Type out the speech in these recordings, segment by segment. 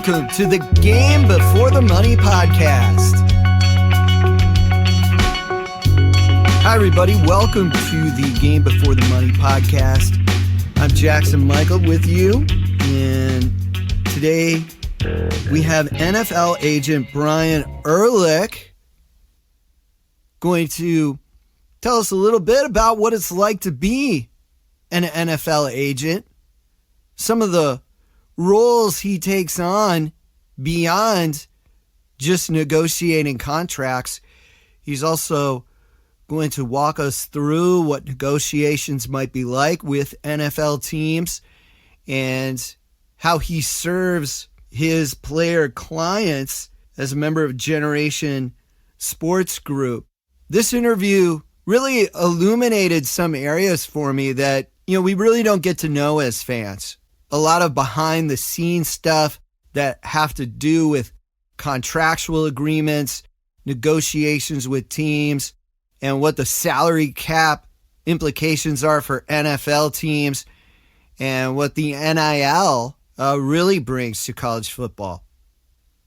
Welcome to the Game Before the Money podcast. Hi, everybody. Welcome to the Game Before the Money podcast. I'm Jackson Michael with you, and today we have NFL agent Bryan Ehrlich going to tell us a little bit about what it's like to be an NFL agent, some of the roles he takes on beyond just negotiating contracts. He's also going to walk us through what negotiations might be like with NFL teams and how he serves his player clients as a member of Generation Sports Group. This interview really illuminated some areas for me that, we really don't get to know as fans. A lot of behind the scenes stuff that have to do with contractual agreements, negotiations with teams, and what the salary cap implications are for NFL teams, and what the NIL really brings to college football.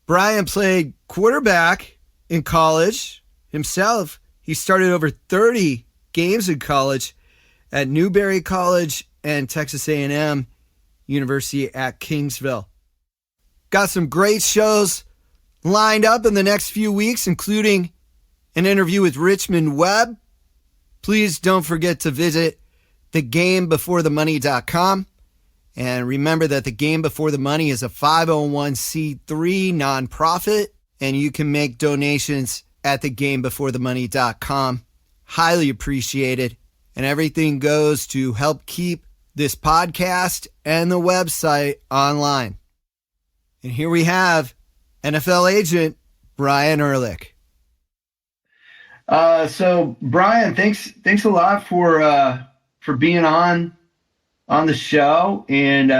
Bryan played quarterback in college himself. He started over 30 games in college at Newberry College and Texas A&M University at Kingsville. Got some great shows lined up in the next few weeks, including an interview with Richmond Webb. Please don't forget to visit thegamebeforethemoney.com. And remember that the Game Before the Money is a 501c3 nonprofit, and you can make donations at thegamebeforethemoney.com. Highly appreciated. And everything goes to help keep this podcast and the website online. And here we have NFL agent Bryan Ehrlich. So Bryan, thanks a lot for being on the show. And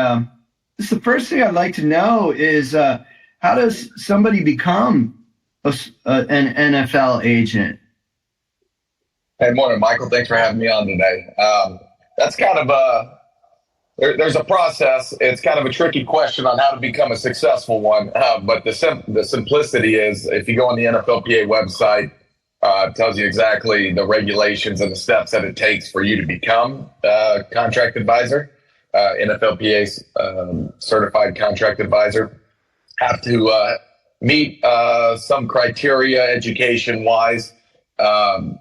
this is the first thing I'd like to know is how does somebody become an NFL agent? Hey, morning, Michael. Thanks for having me on today. That's kind of there's a process. It's kind of a tricky question on how to become a successful one. But the simplicity is if you go on the NFLPA website, it tells you exactly the regulations and the steps that it takes for you to become a contract advisor. NFLPA certified contract advisor have to meet some criteria education-wise.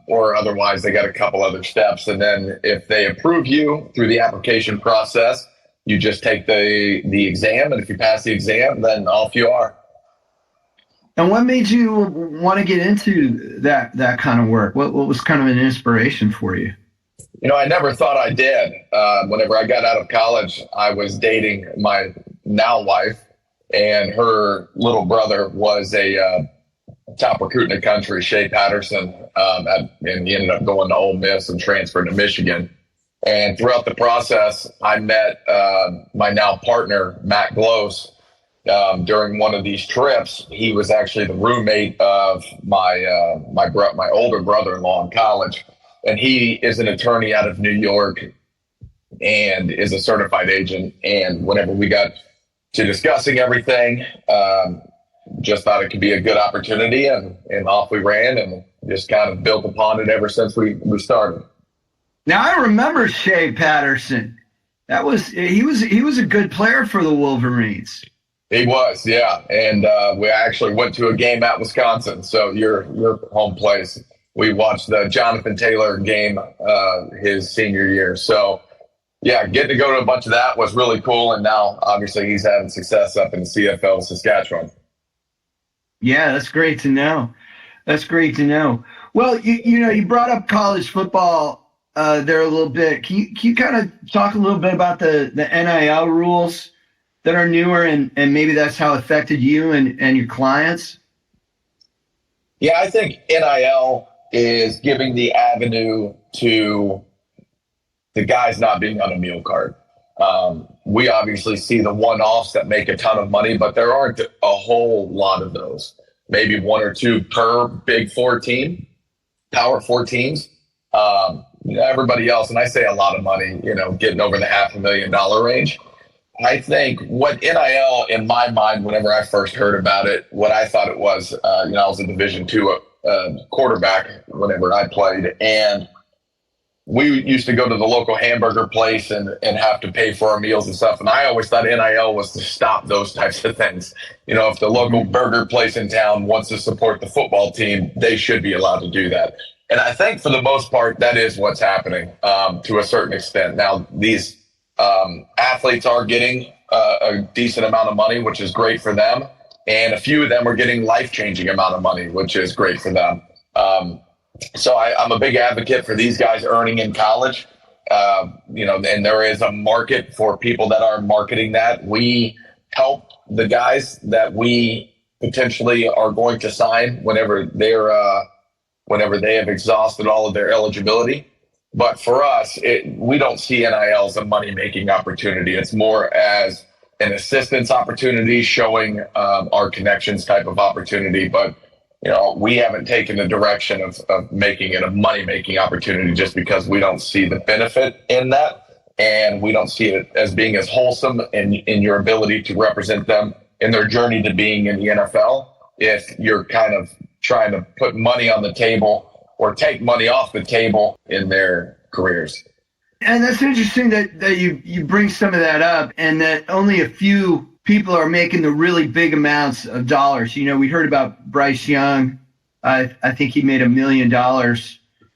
Or otherwise they got a couple other steps. And then if they approve you through the application process, you just take the exam. And if you pass the exam, then off you are. And what made you want to get into that kind of work? What was kind of an inspiration for you? I never thought I did. Whenever I got out of college, I was dating my now wife, and her little brother was a top recruit in the country, Shea Patterson, and he ended up going to Ole Miss and transferred to Michigan. And throughout the process, I met my now partner, Matt Glose, during one of these trips. He was actually the roommate of my older brother-in-law in college, and he is an attorney out of New York and is a certified agent. And whenever we got to discussing everything, just thought it could be a good opportunity, and off we ran, and just kind of built upon it ever since we started. Now I remember Shea Patterson. He was a good player for the Wolverines. He was, yeah, and we actually went to a game at Wisconsin, so your home place. We watched the Jonathan Taylor game his senior year. So yeah, getting to go to a bunch of that was really cool, and now obviously he's having success up in the CFL Saskatchewan. Yeah, that's great to know. Well, you brought up college football there a little bit. Can you kind of talk a little bit about the NIL rules that are newer and maybe that's how it affected you and your clients? Yeah, I think NIL is giving the avenue to the guys not being on a mule card. We obviously see the one-offs that make a ton of money, but there aren't a whole lot of those. Maybe one or two per Big Four team, Power Four teams. Everybody else, and I say a lot of money, getting over the $500,000 range, I think what NIL, in my mind, whenever I first heard about it, what I thought it was, I was a Division II quarterback whenever I played, and we used to go to the local hamburger place and have to pay for our meals and stuff. And I always thought NIL was to stop those types of things. If the local burger place in town wants to support the football team, they should be allowed to do that. And I think for the most part, that is what's happening to a certain extent. Now, these athletes are getting a decent amount of money, which is great for them. And a few of them are getting life-changing amount of money, which is great for them. So I'm a big advocate for these guys earning in college. And there is a market for people that are marketing that. We help the guys that we potentially are going to sign whenever they have exhausted all of their eligibility. But for us, we don't see NIL as a money-making opportunity. It's more as an assistance opportunity, showing our connections type of opportunity. But we haven't taken the direction of making it a money-making opportunity just because we don't see the benefit in that. And we don't see it as being as wholesome in your ability to represent them in their journey to being in the NFL if you're kind of trying to put money on the table or take money off the table in their careers. And that's interesting that you bring some of that up, and that only a few people are making the really big amounts of dollars. We heard about Bryce Young. I think he made $1 million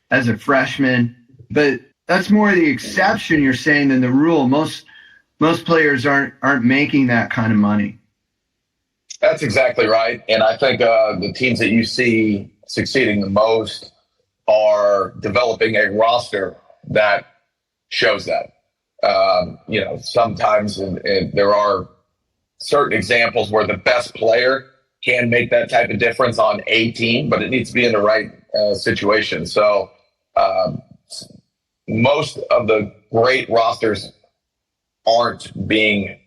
as a freshman, but that's more the exception, you're saying, than the rule. Most players aren't making that kind of money. That's exactly right. And I think the teams that you see succeeding the most are developing a roster that shows that. Sometimes there are certain examples where the best player can make that type of difference on a team, but it needs to be in the right situation. So most of the great rosters aren't being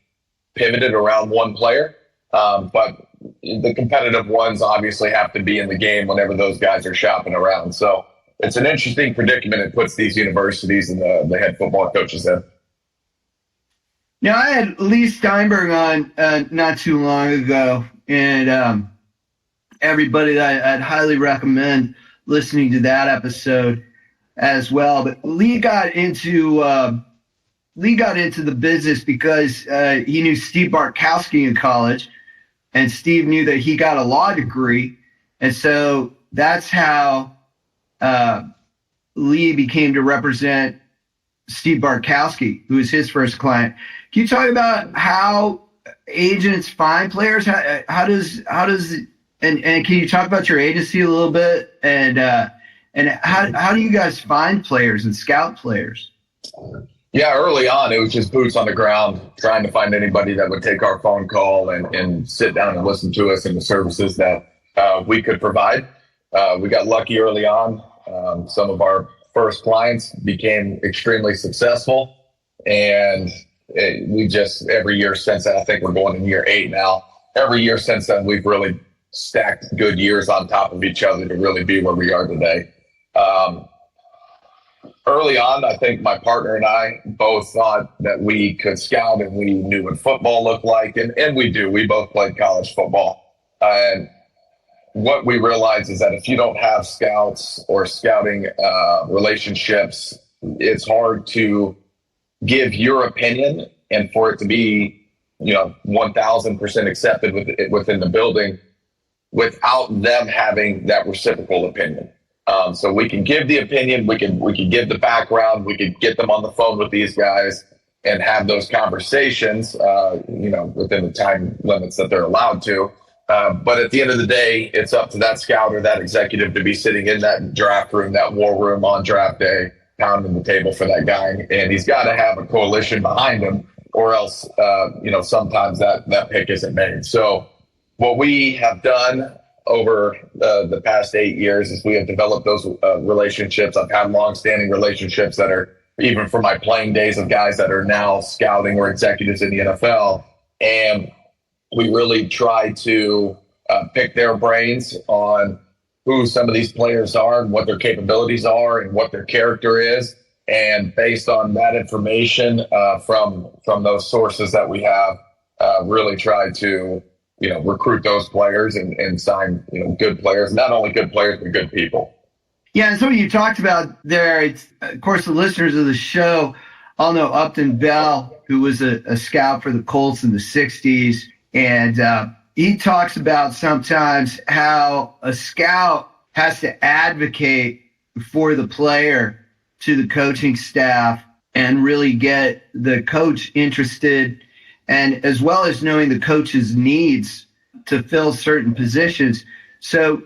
pivoted around one player, but the competitive ones obviously have to be in the game whenever those guys are shopping around. So it's an interesting predicament it puts these universities and the head football coaches in. Now, I had Lee Steinberg on not too long ago, and everybody, I'd highly recommend listening to that episode as well. But Lee got into the business because he knew Steve Bartkowski in college, and Steve knew that he got a law degree, and so that's how Lee became to represent Steve Bartkowski, who was his first client. Can you talk about how agents find players? How does and can you talk about your agency a little bit, and how do you guys find players and scout players? Yeah, early on, it was just boots on the ground, trying to find anybody that would take our phone call and sit down and listen to us and the services that we could provide. We got lucky early on. Some of our first clients became extremely successful, and we just, every year since then, I think we're going in year 8 now. Every year since then, we've really stacked good years on top of each other to really be where we are today. Early on, I think my partner and I both thought that we could scout and we knew what football looked like. And we do. We both played college football. And what we realized is that if you don't have scouts or scouting relationships, it's hard to give your opinion and for it to be, 1,000% accepted within the building without them having that reciprocal opinion. So we can give the opinion, we can give the background, we could get them on the phone with these guys and have those conversations, within the time limits that they're allowed to. But at the end of the day, it's up to that scout or that executive to be sitting in that draft room, that war room on draft day, pounding the table for that guy. And he's got to have a coalition behind him, or else, sometimes that pick isn't made. So what we have done over the past 8 years is we have developed those relationships. I've had longstanding relationships that are even from my playing days of guys that are now scouting or executives in the NFL. And we really try to pick their brains on who some of these players are and what their capabilities are and what their character is. And based on that information from those sources that we have, really try to, recruit those players and sign, good players, not only good players, but good people. Yeah, and so you talked about there, of course, the listeners of the show all know Upton Bell, who was a scout for the Colts in the 60s. And he talks about sometimes how a scout has to advocate for the player to the coaching staff and really get the coach interested, and as well as knowing the coach's needs to fill certain positions. So,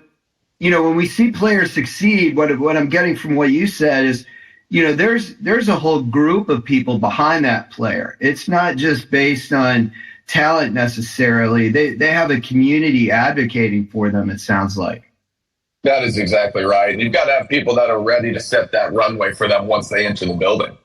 when we see players succeed, what I'm getting from what you said is, there's a whole group of people behind that player. It's not just based on talent necessarily. They have a community advocating for them, it sounds like. That is exactly right. You've got to have people that are ready to set that runway for them once they enter the building.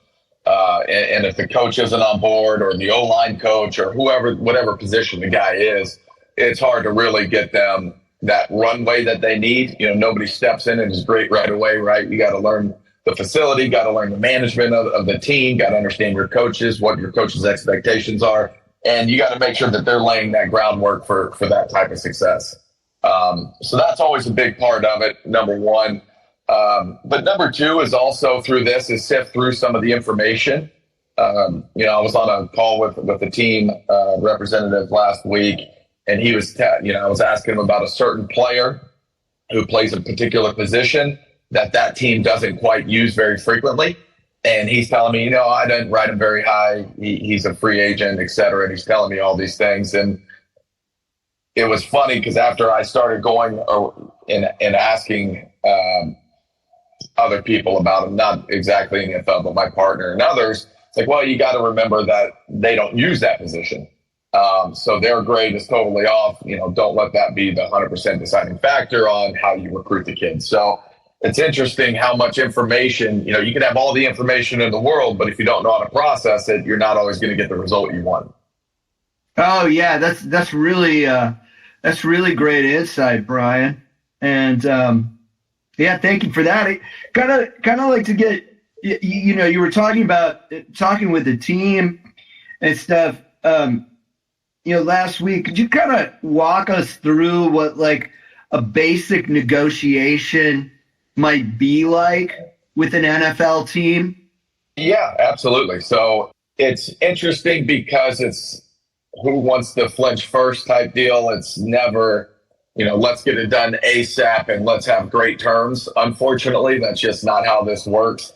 And if the coach isn't on board, or the O-line coach, or whatever position the guy is, it's hard to really get them that runway that they need. Nobody steps in and is great right away, right? You got to learn the facility, got to learn the management of the team, got to understand your coaches, what your coaches' expectations are, and you got to make sure that they're laying that groundwork for that type of success. So that's always a big part of it, number one. But number two is also through this is sift through some of the information. I was on a call with the team representative last week, and he was, I was asking him about a certain player who plays a particular position that team doesn't quite use very frequently. And he's telling me, I didn't write him very high. He's a free agent, et cetera. And he's telling me all these things. And it was funny because after I started going and asking other people about him, not exactly NFL, but my partner and others, it's like, well, you got to remember that they don't use that position. So their grade is totally off. Don't let that be the 100% deciding factor on how you recruit the kids. So it's interesting how much information, you can have all the information in the world, but if you don't know how to process it, you're not always going to get the result you want. Oh yeah, that's really great insight, Bryan. And thank you for that. I kind of like to get, you were talking with the team and stuff. Last week, could you kind of walk us through what like a basic negotiation might be like with an NFL team? Yeah, absolutely. So it's interesting because it's who wants to flinch first type deal. It's never, let's get it done ASAP and let's have great terms. Unfortunately, that's just not how this works.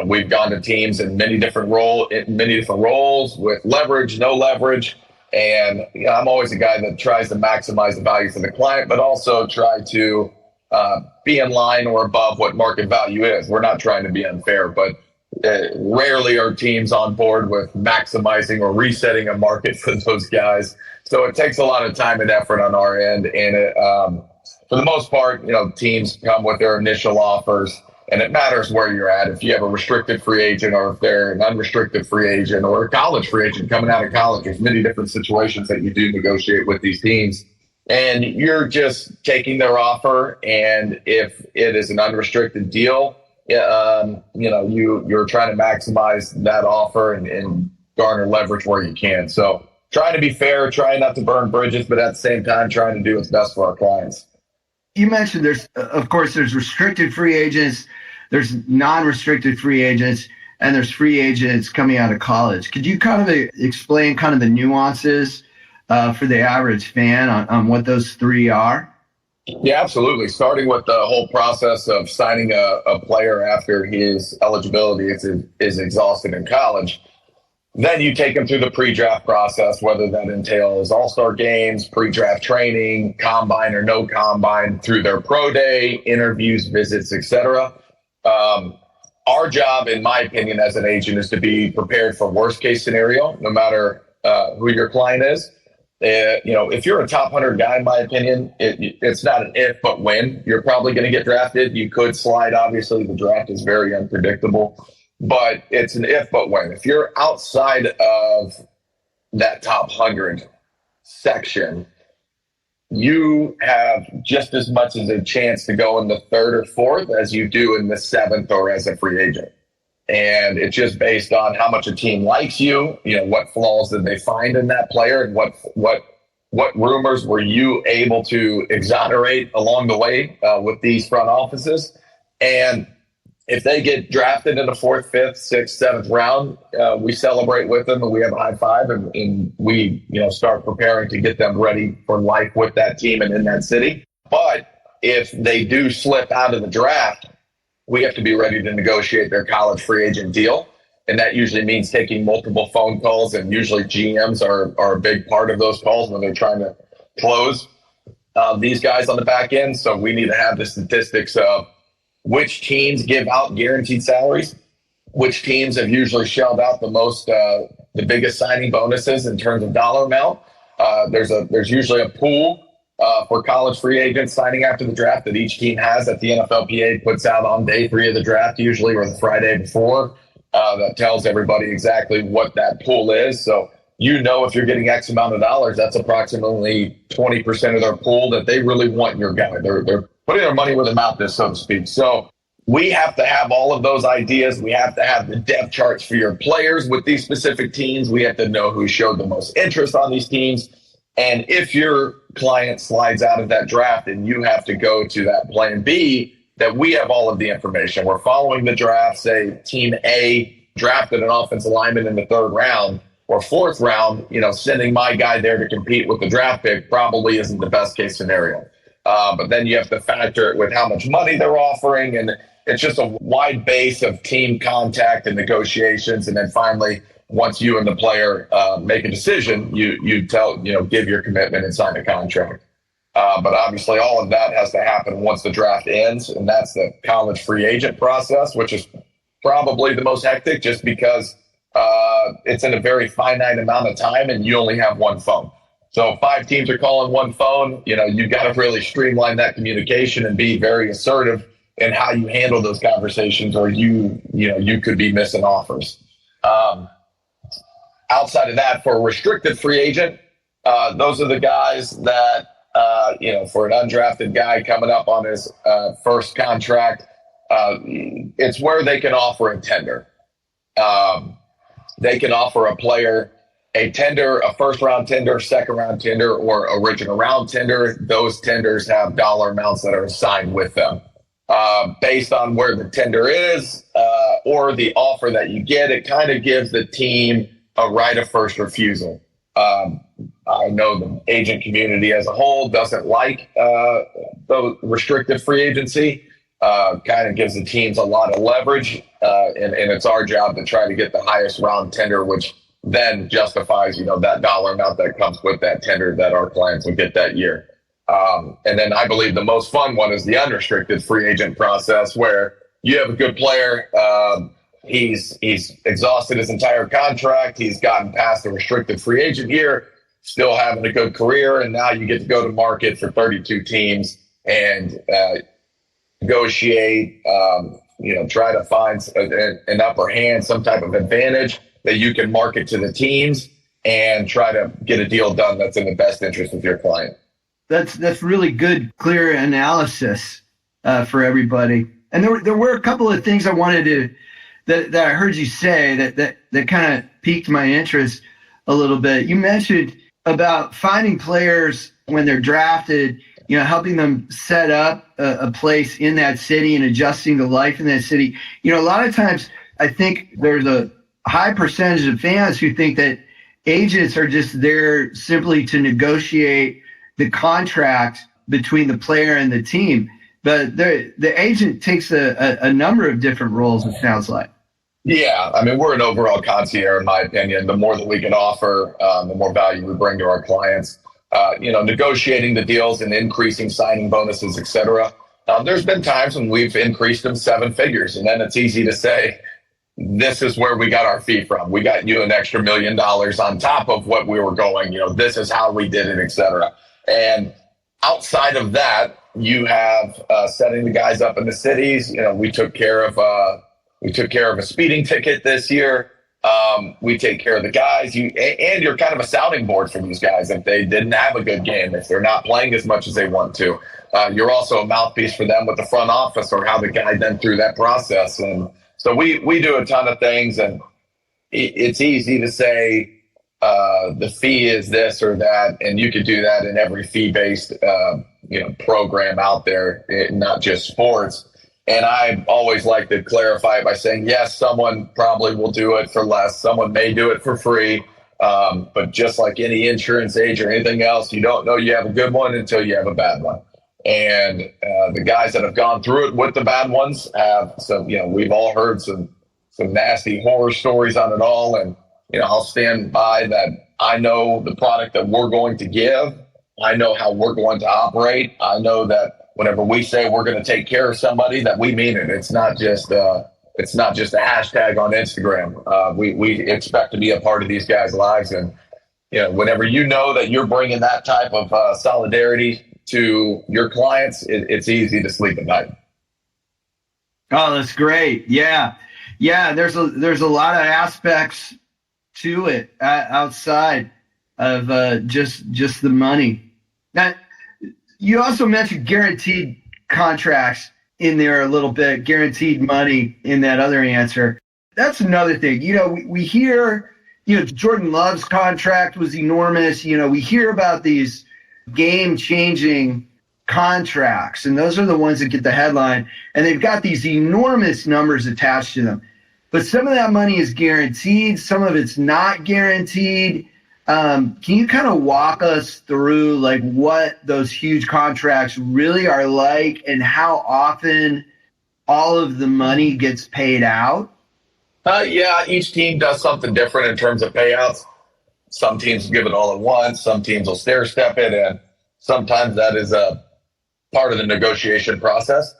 We've gone to teams in many different roles with leverage, no leverage. And I'm always a guy that tries to maximize the value for the client, but also try to be in line or above what market value is. We're not trying to be unfair, but rarely are teams on board with maximizing or resetting a market for those guys. So it takes a lot of time and effort on our end. And for the most part, teams come with their initial offers, and it matters where you're at. If you have a restricted free agent, or if they're an unrestricted free agent, or a college free agent coming out of college, there's many different situations that you do negotiate with these teams. And you're just taking their offer, and if it is an unrestricted deal, you're trying to maximize that offer and garner leverage where you can. So trying to be fair, trying not to burn bridges, but at the same time trying to do what's best for our clients. You mentioned there's restricted free agents, there's non-restricted free agents, and there's free agents coming out of college. Could you kind of explain kind of the nuances for the average fan on what those three are? Yeah, absolutely. Starting with the whole process of signing a player after his eligibility is exhausted in college. Then you take him through the pre-draft process, whether that entails all-star games, pre-draft training, combine or no combine, through their pro day, interviews, visits, etc. Our job, in my opinion, as an agent, is to be prepared for worst-case scenario, no matter who your client is. If you're a top 100 guy, in my opinion, it's not an if, but when. You're probably going to get drafted. You could slide. Obviously, the draft is very unpredictable, but it's an if, but when. If you're outside of that top 100 section, you have just as much as a chance to go in the third or fourth as you do in the seventh or as a free agent. And it's just based on how much a team likes you, what flaws did they find in that player, and what rumors were you able to exonerate along the way with these front offices. And if they get drafted in the 4th, 5th, 6th, 7th round, we celebrate with them and we have a high five, and we start preparing to get them ready for life with that team and in that city. But if they do slip out of the draft, we have to be ready to negotiate their college free agent deal. And that usually means taking multiple phone calls, and usually GMs are a big part of those calls when they're trying to close these guys on the back end. So we need to have the statistics of which teams give out guaranteed salaries, which teams have usually shelled out the biggest signing bonuses in terms of dollar amount. There's usually a pool for college free agents signing after the draft that each team has, that the NFLPA puts out on day 3 of the draft, usually, or the Friday before, that tells everybody exactly what that pool is. So, if you're getting X amount of dollars, that's approximately 20% of their pool that they really want your guy. They're putting their money where their mouth is, so to speak. So we have to have all of those ideas. We have to have the depth charts for your players with these specific teams. We have to know who showed the most interest on these teams. And if your client slides out of that draft and you have to go to that plan B, that we have all of the information. We're following the draft, say team A drafted an offensive lineman in the 3rd round or 4th round, sending my guy there to compete with the draft pick probably isn't the best case scenario. But then you have to factor it with how much money they're offering. And it's just a wide base of team contact and negotiations. And then finally, once you and the player make a decision, you give your commitment and sign a contract. But obviously all of that has to happen once the draft ends. And that's the college free agent process, which is probably the most hectic just because it's in a very finite amount of time and you only have one phone. So 5 teams are calling one phone. You've got to really streamline that communication and be very assertive in how you handle those conversations, or you could be missing offers. Outside of that, for a restricted free agent, those are the guys that, for an undrafted guy coming up on his first contract, it's where they can offer a tender. They can offer a player a tender, a first-round tender, second-round tender, or original round tender. Those tenders have dollar amounts that are assigned with them. Based on where the tender is or the offer that you get, it kind of gives the team a right of first refusal. I know the agent community as a whole doesn't like the restricted free agency. Kind of gives the teams a lot of leverage, and it's our job to try to get the highest round tender, which then justifies, that dollar amount that comes with that tender that our clients will get that year. And then I believe the most fun one is the unrestricted free agent process, where you have a good player. He's exhausted his entire contract. He's gotten past the restricted free agent year, still having a good career. And now you get to go to market for 32 teams and negotiate, try to find an upper hand, some type of advantage that you can market to the teams and try to get a deal done that's in the best interest of your client. That's really good, clear analysis for everybody. And there were a couple of things I wanted to that I heard you say that kind of piqued my interest a little bit. You mentioned about finding players when they're drafted, helping them set up a place in that city and adjusting to life in that city. A lot of times I think there's a high percentage of fans who think that agents are just there simply to negotiate the contract between the player and the team. But the agent takes a number of different roles, it sounds like. Yeah, we're an overall concierge, in my opinion. The more that we can offer, the more value we bring to our clients. Negotiating the deals and increasing signing bonuses, et cetera. There's been times when we've increased them 7 figures, and then it's easy to say, this is where we got our fee from. We got you an extra $1 million on top of what we were going. This is how we did it, et cetera. And outside of that, you have setting the guys up in the cities. We took care of a speeding ticket this year. We take care of the guys. And you're kind of a sounding board for these guys if they didn't have a good game, if they're not playing as much as they want to. You're also a mouthpiece for them with the front office, or how the guy then through that process. And So we do a ton of things, and it's easy to say the fee is this or that, and you could do that in every fee-based program out there, not just sports. And I always like to clarify it by saying, yes, someone probably will do it for less. Someone may do it for free. But just like any insurance agent or anything else, you don't know you have a good one until you have a bad one. And the guys that have gone through it with the bad ones have some, we've all heard some nasty horror stories on it all. And, I'll stand by that. I know the product that we're going to give. I know how we're going to operate. I know that whenever we say we're going to take care of somebody, that we mean it. It's not just a hashtag on Instagram. We expect to be a part of these guys' lives. And, whenever you know that you're bringing that type of solidarity to your clients, it's easy to sleep at night. Oh, that's great. Yeah. There's a lot of aspects to it outside of just the money. Now, you also mentioned guaranteed contracts in there a little bit, guaranteed money in that other answer. That's another thing. We hear, Jordan Love's contract was enormous. We hear about these game-changing contracts, and those are the ones that get the headline, and they've got these enormous numbers attached to them. But some of that money is guaranteed, some of it's not guaranteed. Can you kind of walk us through what those huge contracts really are like and how often all of the money gets paid out? Each team does something different in terms of payouts. Some teams give it all at once. Some teams will stair step it, and sometimes that is a part of the negotiation process.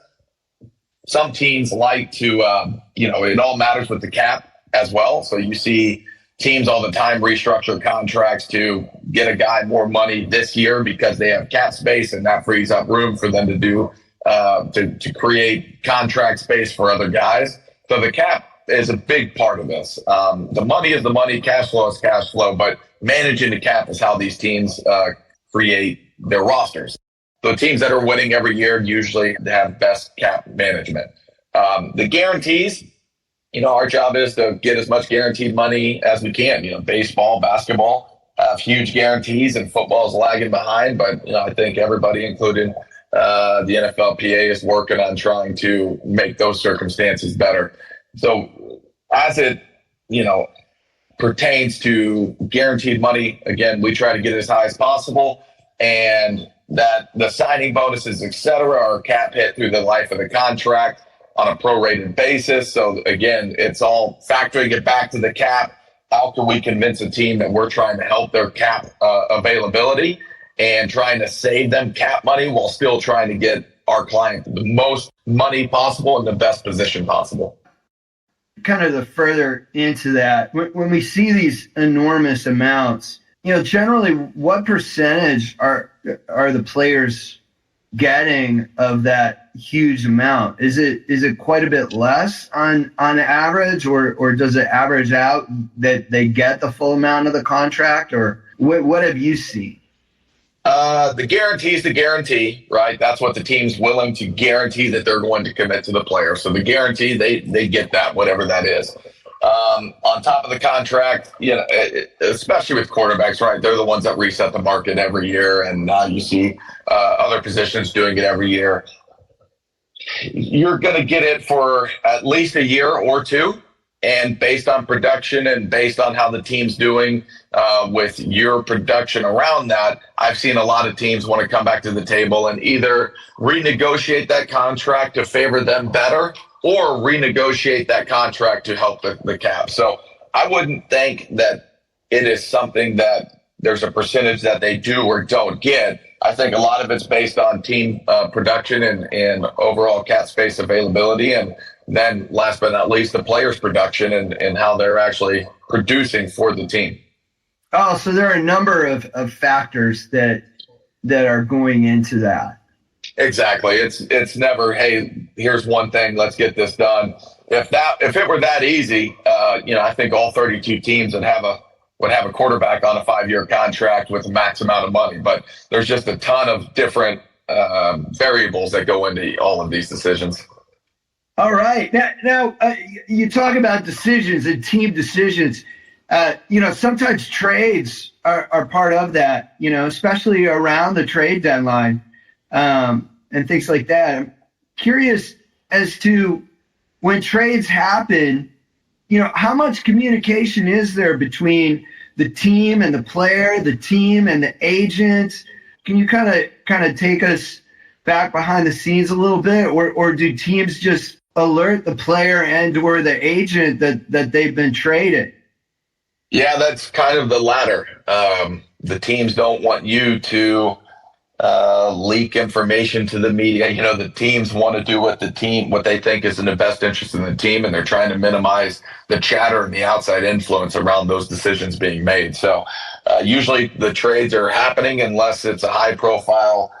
Some teams like to, it all matters with the cap as well. So you see teams all the time restructure contracts to get a guy more money this year because they have cap space, and that frees up room for them to do to create contract space for other guys. So the cap is a big part of this. The money is the money, cash flow is cash flow, but managing the cap is how these teams create their rosters. The teams that are winning every year usually have best cap management. The guarantees, our job is to get as much guaranteed money as we can. Baseball, basketball have huge guarantees, and football is lagging behind. But I think everybody, including the NFLPA, is working on trying to make those circumstances better. So as it, pertains to guaranteed money, again, we try to get it as high as possible, and that the signing bonuses, et cetera, are cap hit through the life of the contract on a prorated basis. So again, it's all factoring it back to the cap. How can we convince a team that we're trying to help their cap availability and trying to save them cap money while still trying to get our client the most money possible in the best position possible? Kind of the further into that, when we see these enormous amounts, generally what percentage are the players getting of that huge amount? Is it quite a bit less on average, or does it average out that they get the full amount of the contract, or what have you seen? The guarantee is the guarantee, right? That's what the team's willing to guarantee that they're going to commit to the player. So the guarantee, they get that, whatever that is. On top of the contract, especially with quarterbacks, right? They're the ones that reset the market every year, and now you see other positions doing it every year. You're going to get it for at least a year or two, and based on production and based on how the team's doing with your production around that, I've seen a lot of teams want to come back to the table and either renegotiate that contract to favor them better, or renegotiate that contract to help the cap. So I wouldn't think that it is something that there's a percentage that they do or don't get. I think a lot of it's based on team production and overall cap space availability. And then last but not least, the players' production and how they're actually producing for the team. Oh, so there are a number of factors that are going into that. Exactly. It's never, hey, here's one thing, let's get this done. If it were that easy, I think all 32 teams would have a quarterback on a 5-year contract with the max amount of money. But there's just a ton of different variables that go into all of these decisions. All right. Now you talk about decisions and team decisions. Sometimes trades are part of that, especially around the trade deadline and things like that. I'm curious as to when trades happen, how much communication is there between the team and the player, the team and the agent? Can you kind of take us back behind the scenes a little bit, or do teams just alert the player and or the agent that they've been traded? Yeah, that's kind of the latter. The teams don't want you to leak information to the media. The teams want to do what they think is in the best interest of the team, and they're trying to minimize the chatter and the outside influence around those decisions being made. So usually the trades are happening unless it's a high profile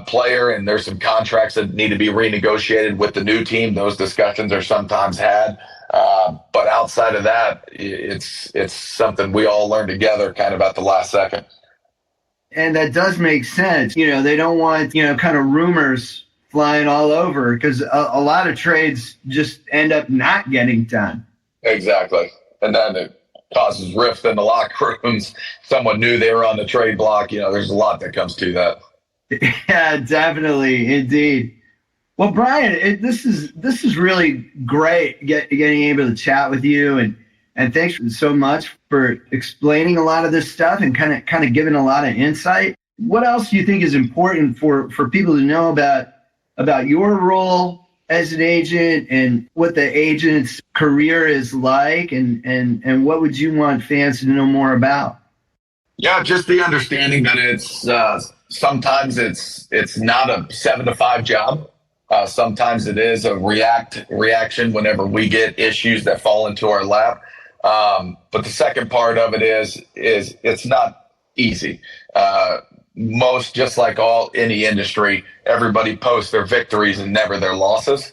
player and there's some contracts that need to be renegotiated with the new team. Those discussions are sometimes had. But outside of that, it's something we all learn together kind of at the last second. And that does make sense. They don't want, kind of rumors flying all over because a lot of trades just end up not getting done. Exactly. And then it causes rift in the locker rooms. Someone knew they were on the trade block. There's a lot that comes to that. Yeah, definitely. Indeed. Well, Bryan, this is really great getting able to chat with you, and thanks so much for explaining a lot of this stuff and kind of giving a lot of insight. What else do you think is important for people to know about your role as an agent and what the agent's career is like, and what would you want fans to know more about? Yeah, just the understanding that it's sometimes it's not a 7 to 5 job. Sometimes it is a reaction whenever we get issues that fall into our lap. But the second part of it is it's not easy. Just like any industry, everybody posts their victories and never their losses.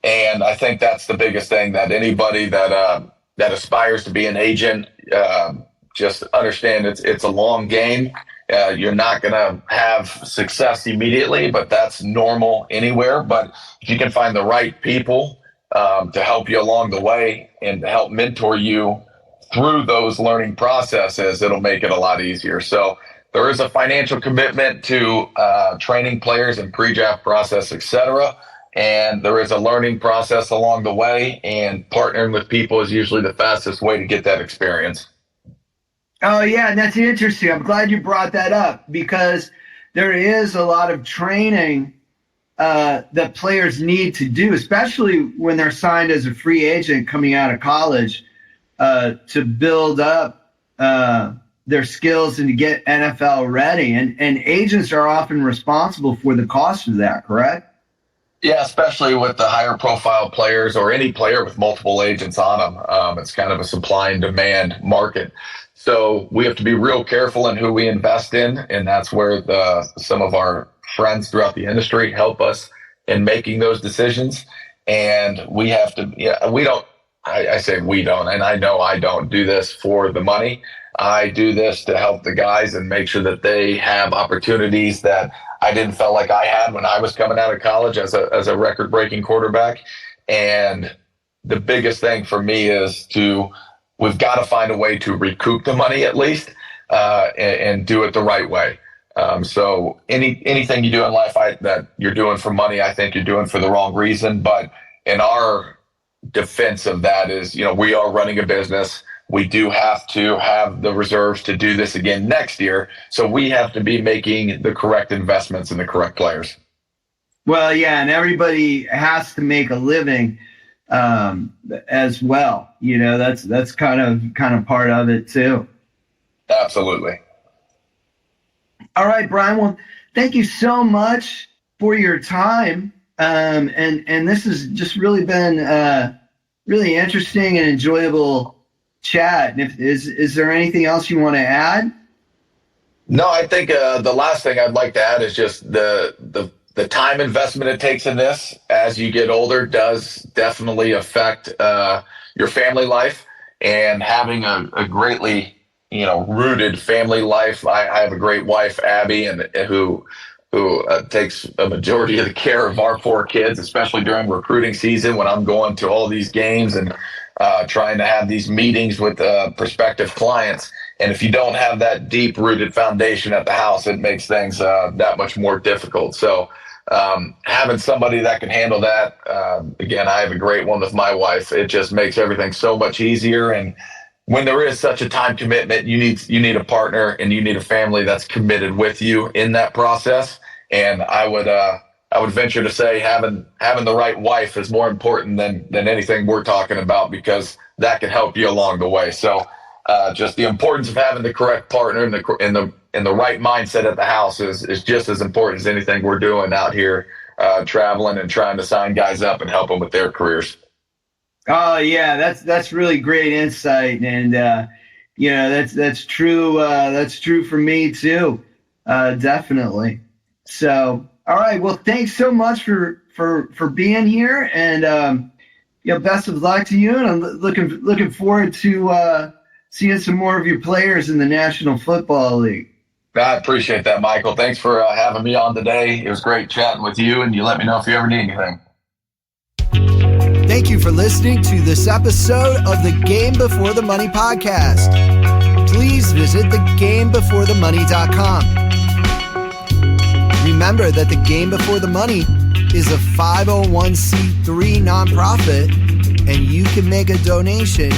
And I think that's the biggest thing that anybody that aspires to be an agent, just understand it's a long game. You're not going to have success immediately, but that's normal anywhere. But if you can find the right people to help you along the way and to help mentor you through those learning processes, it'll make it a lot easier. So there is a financial commitment to training players and pre-draft process, et cetera. And there is a learning process along the way, and partnering with people is usually the fastest way to get that experience. Oh, yeah, and that's interesting. I'm glad you brought that up because there is a lot of training that players need to do, especially when they're signed as a free agent coming out of college, to build up their skills and to get NFL ready. And agents are often responsible for the cost of that, correct? Yeah, especially with the higher profile players or any player with multiple agents on them. It's kind of a supply and demand market. So we have to be real careful in who we invest in. And that's where some of our friends throughout the industry help us in making those decisions. And we have to, I say we don't, and I know I don't do this for the money. I do this to help the guys and make sure that they have opportunities that I didn't feel like I had when I was coming out of college as a record-breaking quarterback. And the biggest thing for me is we've got to find a way to recoup the money at least, and do it the right way. So anything you do in life that you're doing for money, I think you're doing for the wrong reason. But in our defense of that is, we are running a business. We do have to have the reserves to do this again next year. So we have to be making the correct investments in the correct players. Well, yeah, and everybody has to make a living as well. That's kind of part of it too. Absolutely. All right, Bryan. Well, thank you so much for your time. And this has just really been really interesting and enjoyable chat. And is there anything else you want to add? No, I think the last thing I'd like to add is just the time investment it takes in this as you get older does definitely affect your family life, and having a greatly rooted family life. I have a great wife, Abby, and who who takes a majority of the care of our four kids, especially during recruiting season when I'm going to all these games and trying to have these meetings with prospective clients. And if you don't have that deep-rooted foundation at the house, it makes things that much more difficult. So having somebody that can handle that, again, I have a great one with my wife. It just makes everything so much easier. And when there is such a time commitment, you need a partner and you need a family that's committed with you in that process. And I would venture to say having the right wife is more important than anything we're talking about, because that can help you along the way. So just the importance of having the correct partner and the right mindset at the house is just as important as anything we're doing out here, traveling and trying to sign guys up and help them with their careers. Oh yeah, that's really great insight, and that's true. That's true for me too, definitely. So, all right, well, thanks so much for being here, and best of luck to you. And I'm looking forward to seeing some more of your players in the National Football League. I appreciate that, Michael. Thanks for having me on today. It was great chatting with you, and you let me know if you ever need anything. Thank you for listening to this episode of the Game Before the Money podcast. Please visit thegamebeforethemoney.com. Remember that the Game Before the Money is a 501c3 nonprofit, and you can make a donation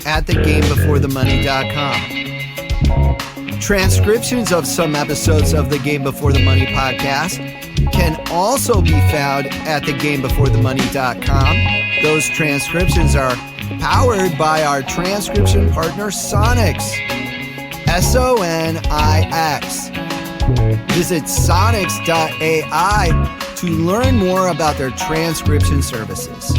at thegamebeforethemoney.com. Transcriptions of some episodes of the Game Before the Money podcast can also be found at thegamebeforethemoney.com. Those transcriptions are powered by our transcription partner, Sonix. Sonix. Visit sonix.ai to learn more about their transcription services.